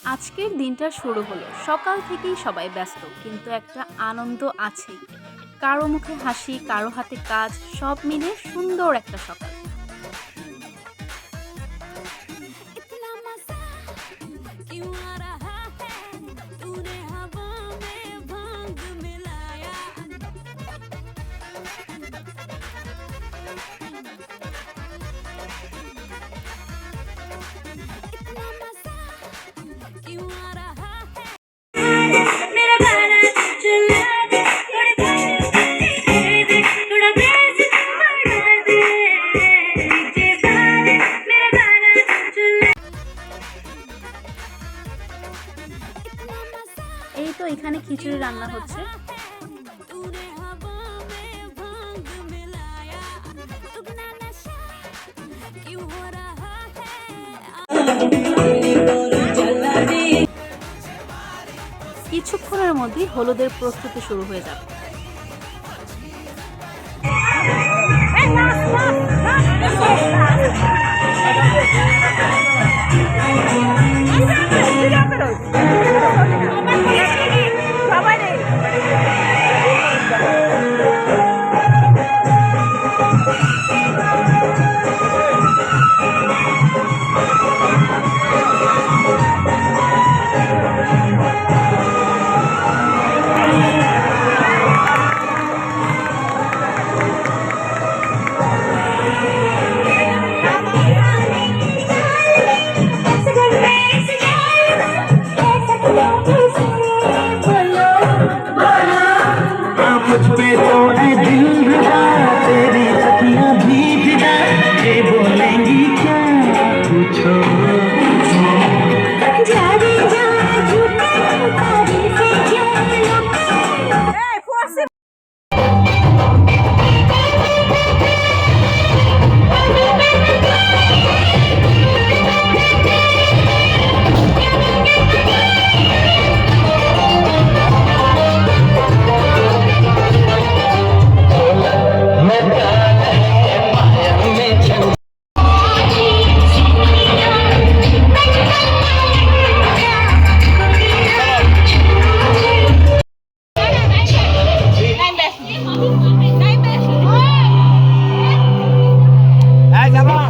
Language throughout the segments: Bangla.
আজকের দিনটা শুরু হলো সকাল থেকেই সবাই ব্যস্ত কিন্তু একটা আনন্দ আছেই। কারো মুখে হাসি, কারো হাতে কাজ, সব মিলে সুন্দর একটা সকাল। इतना मजा क्यों आ रहा है तूने हवा में भांग मिलाया इतना मजा क्यों आ रहा है मेरा गाना चला दे थोड़े गाने दे थोड़ा बेस बढ़ा दे डीजे सारे मेरा गाना चला इतना मजा এই তো এখানে খিচুড়ি রান্না হচ্ছে। तूने हवा में भांग मिलाया दुगना नशा क्यों हो रहा है কিছুক্ষণের মধ্যেই হলুদের প্রস্তুতি শুরু হয়ে যাবে। मुझ पे तो है दिल रुबा तेरी अखियां भी फिदा ये बोलेंगी क्या पूछो जाने जा झूठे तारीफें क्या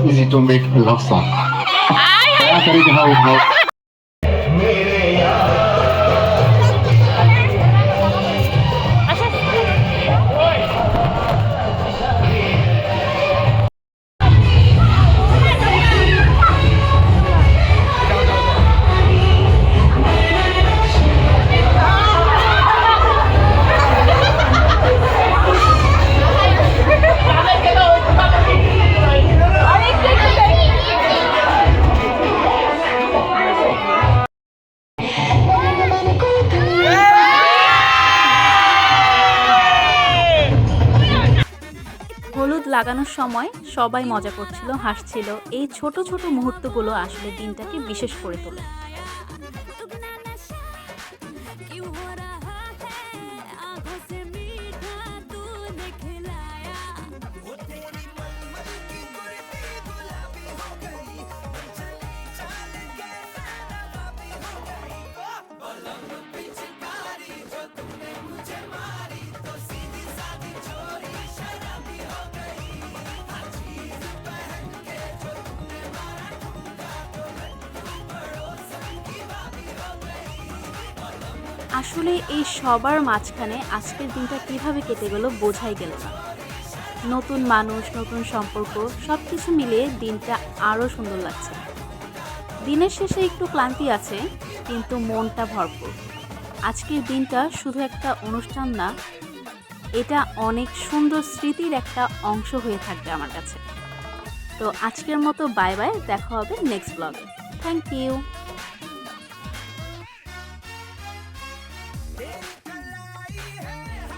Easy to make a love song. How হলুদ লাগানোর সময় সবাই মজা করছিল, হাসছিল। এই ছোট ছোট মুহূর্তগুলো আসলে দিনটাকে বিশেষ করে তোলে। दुगना नशा क्यों हो रहा है आंखों से मीठा तूने खिलाया আসলে এই সবার মাঝখানে আজকের দিনটা কিভাবে কেটে গেল বোঝাই গেল না। নতুন মানুষ, নতুন সম্পর্ক, সবকিছু মিলিয়ে দিনটা আরো সুন্দর লাগছে। দিনের শেষে একটু ক্লান্তি আছে কিন্তু মনটা ভরপুর। আজকের দিনটা শুধু একটা অনুষ্ঠান না, এটা অনেক সুন্দর স্মৃতির একটা অংশ হয়ে থাকবে আমার কাছে। তো আজকের মতো বাই বাই, দেখা হবে নেক্সট ব্লগে। Thank you.